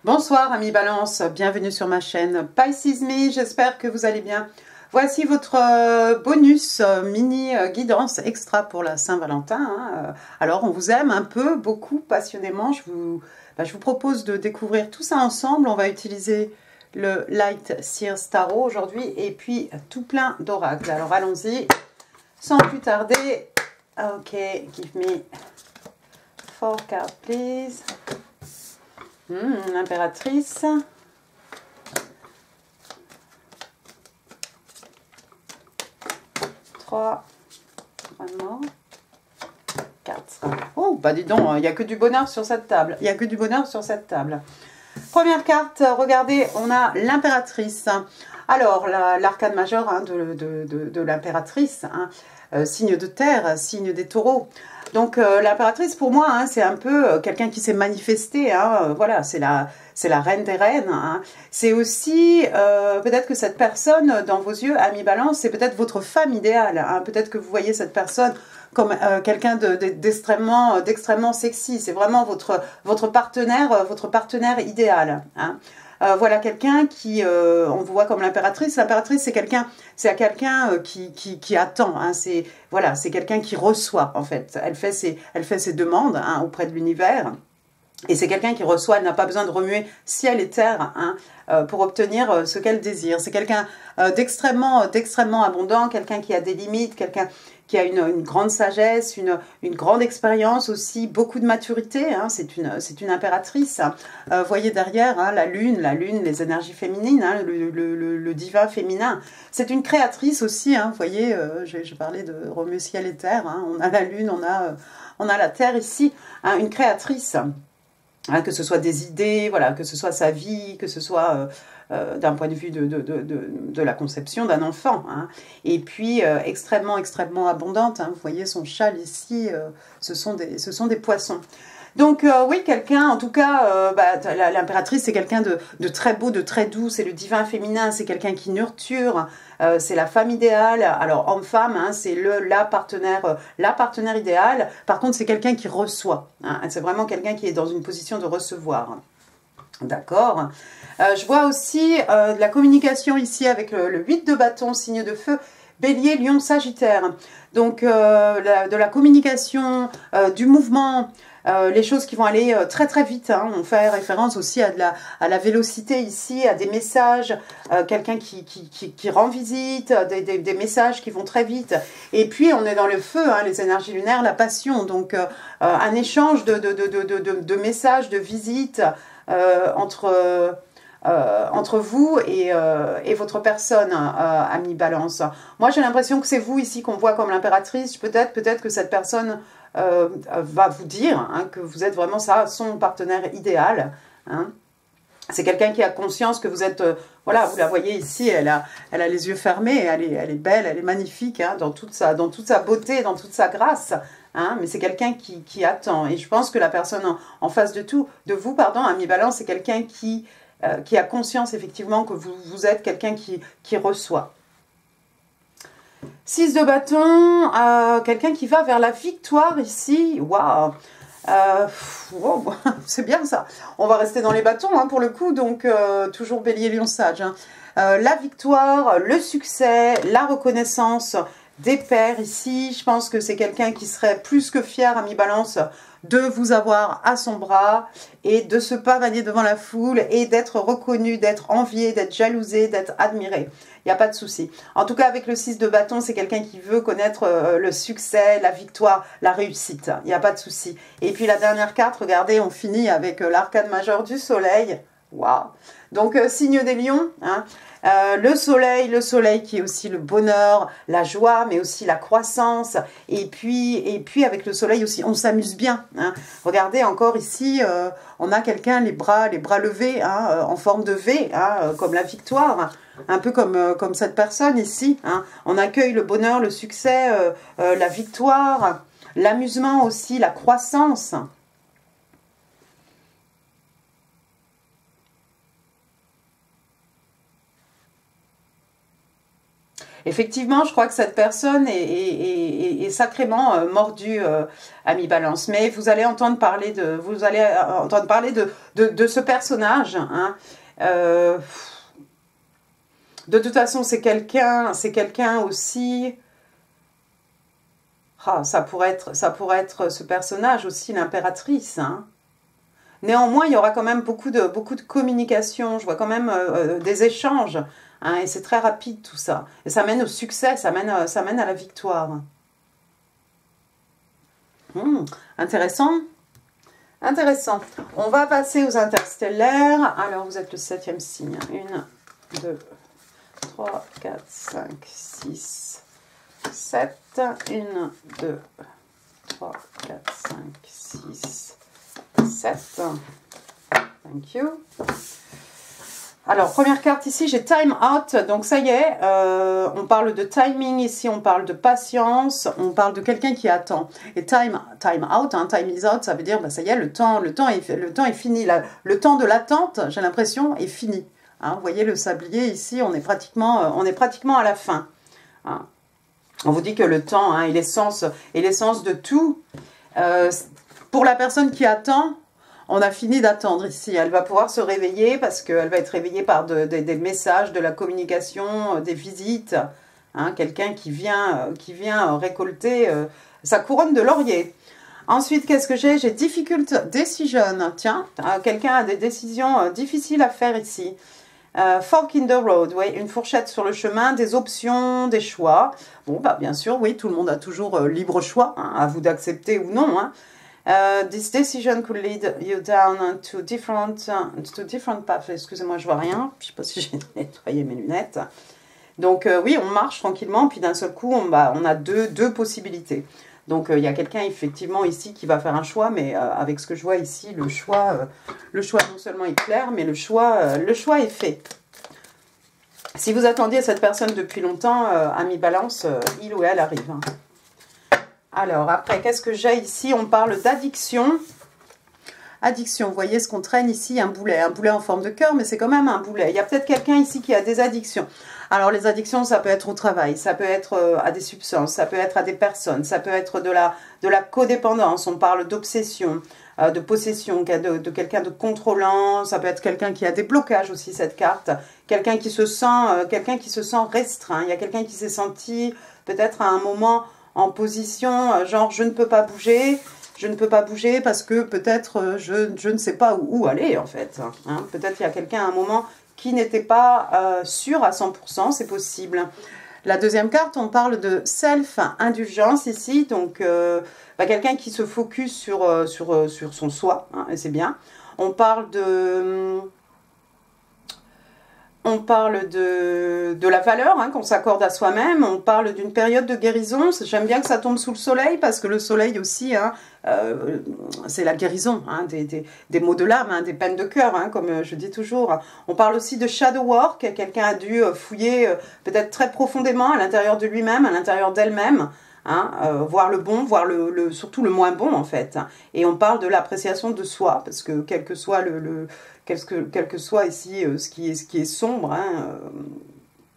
Bonsoir amis Balance, bienvenue sur ma chaîne Pisces Me, j'espère que vous allez bien. Voici votre bonus mini guidance extra pour la Saint-Valentin. Alors on vous aime un peu, beaucoup, passionnément. Je vous propose de découvrir tout ça ensemble. On va utiliser le Light Seers Tarot aujourd'hui et puis tout plein d'oracles. Alors allons-y, sans plus tarder. Ok, give me 4 cards please. L'impératrice. 3, vraiment, 4. Oh, bah dis donc, il n'y a que du bonheur sur cette table. Il n'y a que du bonheur sur cette table. Première carte, regardez, on a l'impératrice. Alors, l'arcane majeur de l'impératrice, signe de terre, signe des taureaux. Donc, l'impératrice, pour moi, c'est un peu quelqu'un qui s'est manifesté. Voilà, c'est la reine des reines. C'est aussi, peut-être que cette personne, dans vos yeux, ami Balance, c'est peut-être votre femme idéale. Peut-être que vous voyez cette personne comme quelqu'un d'extrêmement sexy. C'est vraiment votre partenaire idéal. Voilà quelqu'un qui, on vous voit comme l'impératrice. L'impératrice, c'est quelqu'un qui attend. Voilà, c'est quelqu'un qui reçoit en fait. Elle fait ses demandes auprès de l'univers. Et c'est quelqu'un qui reçoit, elle n'a pas besoin de remuer ciel et terre pour obtenir ce qu'elle désire. C'est quelqu'un d'extrêmement abondant, quelqu'un qui a des limites, quelqu'un qui a une grande sagesse, une grande expérience aussi, beaucoup de maturité. C'est une impératrice. Voyez derrière la lune, les énergies féminines, le divin féminin. C'est une créatrice aussi. Vous voyez, j'ai parlé de remuer ciel et terre. On a la lune, on a la terre ici. Une créatrice. Que ce soit des idées, voilà, que ce soit sa vie, que ce soit d'un point de vue de la conception d'un enfant. Et puis extrêmement abondante. Vous voyez son châle ici, ce sont des poissons. Donc oui, quelqu'un, en tout cas, l'impératrice, c'est quelqu'un de très beau, de très doux, c'est le divin féminin, c'est quelqu'un qui nurture, c'est la femme idéale. Alors homme-femme, c'est la partenaire idéale. Par contre, c'est quelqu'un qui reçoit. C'est vraiment quelqu'un qui est dans une position de recevoir. D'accord. Je vois aussi de la communication ici avec le 8 de bâton, signe de feu, Bélier, Lion, Sagittaire. Donc de la communication, du mouvement, les choses qui vont aller très vite. On fait référence aussi à la vélocité ici, à des messages, quelqu'un qui rend visite, des messages qui vont très vite. Et puis on est dans le feu, les énergies lunaires, la passion. Donc un échange de messages, de visites entre vous et votre personne, ami Balance. Moi, j'ai l'impression que c'est vous ici qu'on voit comme l'impératrice. Peut-être que cette personne va vous dire que vous êtes vraiment son partenaire idéal. C'est quelqu'un qui a conscience que vous êtes... voilà, vous la voyez ici, elle a les yeux fermés, elle est belle, elle est magnifique, dans toute sa beauté, dans toute sa grâce. Mais c'est quelqu'un qui attend. Et je pense que la personne en face de vous, ami Balance, c'est quelqu'un qui a conscience effectivement que vous êtes quelqu'un qui reçoit. 6 de bâton, quelqu'un qui va vers la victoire ici. Waouh! Wow, c'est bien ça. On va rester dans les bâtons pour le coup, donc toujours Bélier, Lion, Sage. La victoire, le succès, la reconnaissance des pairs ici. Je pense que c'est quelqu'un qui serait plus que fier, ami Balance, de vous avoir à son bras et de se pavaner devant la foule et d'être reconnu, d'être envié, d'être jalousé, d'être admiré. Il n'y a pas de souci. En tout cas, avec le 6 de bâton, c'est quelqu'un qui veut connaître le succès, la victoire, la réussite. Il n'y a pas de souci. Et puis la dernière carte, regardez, on finit avec l'arcane majeur du soleil. Waouh! Donc, signe des lions, le soleil qui est aussi le bonheur, la joie, mais aussi la croissance. Et puis avec le soleil aussi, on s'amuse bien. Regardez encore ici, on a quelqu'un les bras levés, en forme de V, comme la victoire. Un peu comme cette personne ici. On accueille le bonheur, le succès, la victoire, l'amusement aussi, la croissance. Effectivement, je crois que cette personne est sacrément mordue, ami Balance. Mais vous allez entendre parler de, de ce personnage. Hein. De toute façon, c'est quelqu'un aussi. Ah, ça pourrait être ce personnage aussi, l'impératrice. Hein. Néanmoins, il y aura quand même beaucoup de communication. Je vois quand même des échanges. Hein, et c'est très rapide tout ça. Et ça mène au succès, ça mène à la victoire. Intéressant. Intéressant. On va passer aux interstellaires. Alors, vous êtes le 7e signe. 1, 2, 3, 4, 5, 6, 7. 1, 2, 3, 4, 5, 6, 7. Thank you. Alors, première carte ici, j'ai Time Out. Donc, ça y est, on parle de timing ici, on parle de patience, on parle de quelqu'un qui attend. Et time out, hein, time is out, ça veut dire, bah, ça y est, le temps est fini. Le temps de l'attente, j'ai l'impression, est fini. Hein, vous voyez le sablier ici, on est pratiquement à la fin. Hein. On vous dit que le temps hein, est l'essence de tout. Pour la personne qui attend, on a fini d'attendre ici. Elle va pouvoir se réveiller parce qu'elle va être réveillée par des messages, de la communication, des visites. Hein, quelqu'un qui vient récolter sa couronne de laurier. Ensuite, qu'est-ce que j'ai? J'ai difficult decision. Tiens, quelqu'un a des décisions difficiles à faire ici. Fork in the road, oui, une fourchette sur le chemin, des options, des choix. Bon, bah bien sûr, oui, tout le monde a toujours libre choix, hein, à vous d'accepter ou non. Hein. This decision could lead you down to different paths. Excusez-moi, je vois rien. Je ne sais pas si j'ai nettoyé mes lunettes. Donc oui, on marche tranquillement, puis d'un seul coup, on a deux possibilités. Donc il y a quelqu'un effectivement ici qui va faire un choix, mais avec ce que je vois ici, le choix non seulement est clair, mais le choix est fait. Si vous attendiez cette personne depuis longtemps, ami Balance, il ou elle arrive. Hein. Alors après, qu'est-ce que j'ai ici? On parle d'addiction. Addiction, vous voyez ce qu'on traîne ici, un boulet en forme de cœur, mais c'est quand même un boulet. Il y a peut-être quelqu'un ici qui a des addictions. Alors les addictions, ça peut être au travail, ça peut être à des substances, ça peut être à des personnes, ça peut être de la codépendance, on parle d'obsession, de possession, de quelqu'un de contrôlant, ça peut être quelqu'un qui a des blocages aussi, cette carte, quelqu'un qui se sent restreint, il y a quelqu'un qui s'est senti peut-être à un moment en position, genre je ne peux pas bouger parce que peut-être je ne sais pas où aller en fait. Hein. Peut-être il y a quelqu'un à un moment qui n'était pas sûr à 100%, c'est possible. La deuxième carte, on parle de self-indulgence ici, donc quelqu'un qui se focus sur son soi, hein, et c'est bien. On parle de la valeur hein, qu'on s'accorde à soi-même, on parle d'une période de guérison. J'aime bien que ça tombe sous le soleil parce que le soleil aussi, hein, c'est la guérison hein, des maux de l'âme, hein, des peines de cœur, hein, comme je dis toujours. On parle aussi de shadow work, quelqu'un a dû fouiller peut-être très profondément à l'intérieur de lui-même, à l'intérieur d'elle-même, hein, voir le bon, voir surtout le moins bon en fait. Et on parle de l'appréciation de soi, parce que quel que soit quel que soit ici ce qui est sombre, hein,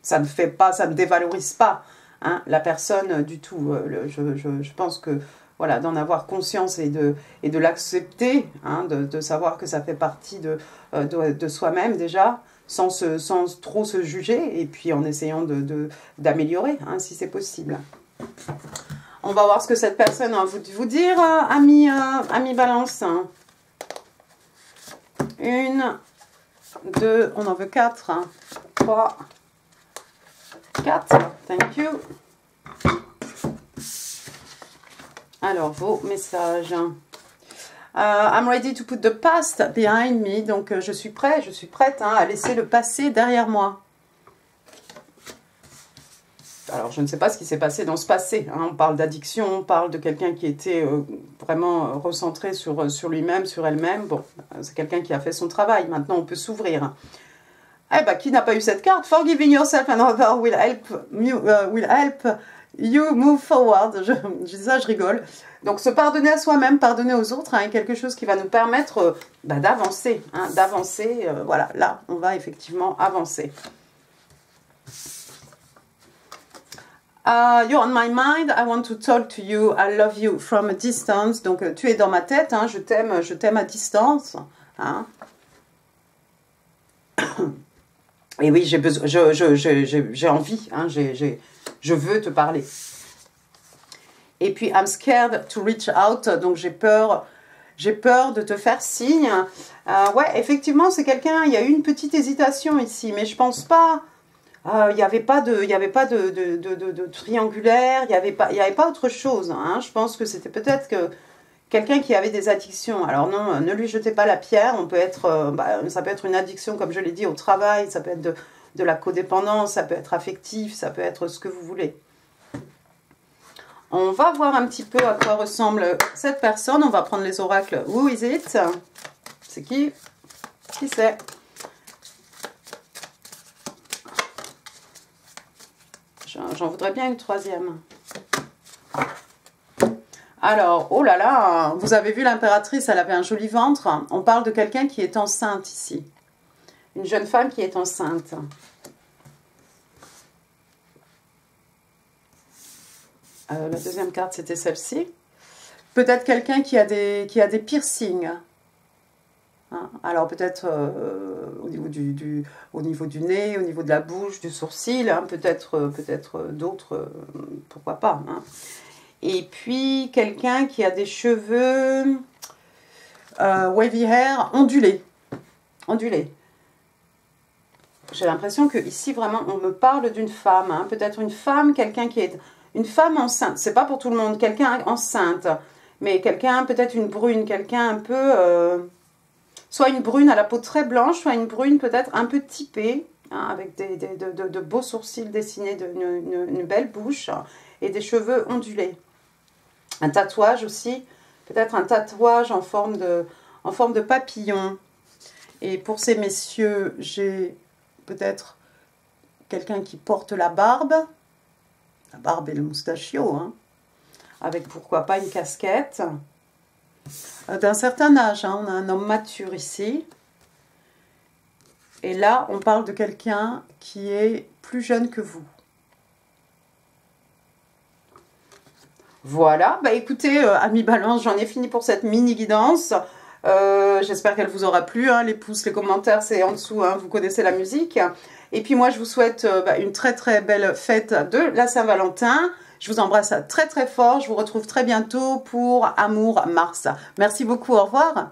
ça ne dévalorise pas hein, la personne du tout. Je pense que voilà, d'en avoir conscience et de l'accepter, hein, de savoir que ça fait partie de soi-même déjà, sans trop se juger, et puis en essayant d'améliorer, hein, si c'est possible. On va voir ce que cette personne a à vous dire, ami Balance. 1, 2, on en veut 4, 3, 4, thank you. Alors, vos messages. I'm ready to put the past behind me. Donc, je suis prête hein, à laisser le passé derrière moi. Alors, je ne sais pas ce qui s'est passé dans ce passé. Hein. On parle d'addiction, on parle de quelqu'un qui était vraiment recentré sur lui-même, sur elle-même. Bon, c'est quelqu'un qui a fait son travail. Maintenant, on peut s'ouvrir. Eh ben, qui n'a pas eu cette carte? Forgiving yourself and others will help you move forward. Je dis ça, je rigole. Donc, se pardonner à soi-même, pardonner aux autres, hein, est quelque chose qui va nous permettre d'avancer. Hein, voilà, là, on va effectivement avancer. You're on my mind, I want to talk to you, I love you from a distance. Donc, tu es dans ma tête, hein, je t'aime à distance. Hein. Et oui, j'ai besoin, j'ai envie, hein, je veux te parler. Et puis, I'm scared to reach out, donc j'ai peur de te faire signe. Ouais, effectivement, c'est quelqu'un, il y a eu une petite hésitation ici, mais je pense pas... Il n'y avait pas de triangulaire, il n'y avait pas autre chose. Hein. Je pense que c'était peut-être que quelqu'un qui avait des addictions. Alors non, ne lui jetez pas la pierre. On peut être, ça peut être une addiction, comme je l'ai dit, au travail. Ça peut être de la codépendance, ça peut être affectif, ça peut être ce que vous voulez. On va voir un petit peu à quoi ressemble cette personne. On va prendre les oracles. Who is it? C'est qui? Qui c'est? J'en voudrais bien une troisième. Alors, oh là là, vous avez vu l'impératrice, elle avait un joli ventre. On parle de quelqu'un qui est enceinte ici. Une jeune femme qui est enceinte. La deuxième carte, c'était celle-ci. Peut-être quelqu'un qui a des piercings. Hein, alors peut-être au niveau du nez, au niveau de la bouche, du sourcil, hein, peut-être d'autres, pourquoi pas. Hein. Et puis quelqu'un qui a des cheveux wavy hair ondulés. J'ai l'impression que ici vraiment on me parle d'une femme, hein, peut-être une femme, quelqu'un qui est une femme enceinte. C'est pas pour tout le monde, quelqu'un enceinte, mais quelqu'un peut-être une brune, quelqu'un un peu soit une brune à la peau très blanche, soit une brune peut-être un peu typée, hein, avec de beaux sourcils dessinés, une belle bouche et des cheveux ondulés. Un tatouage aussi, peut-être un tatouage en forme de papillon. Et pour ces messieurs, j'ai peut-être quelqu'un qui porte la barbe et le moustachio, hein, avec pourquoi pas une casquette. D'un certain âge, hein, on a un homme mature ici. Et là, on parle de quelqu'un qui est plus jeune que vous. Voilà, bah écoutez, amis balance, j'en ai fini pour cette mini guidance. J'espère qu'elle vous aura plu, hein, les pouces, les commentaires, c'est en dessous, hein, vous connaissez la musique. Et puis moi, je vous souhaite une très très belle fête de la Saint-Valentin. Je vous embrasse très très fort. Je vous retrouve très bientôt pour Amour Mars. Merci beaucoup. Au revoir.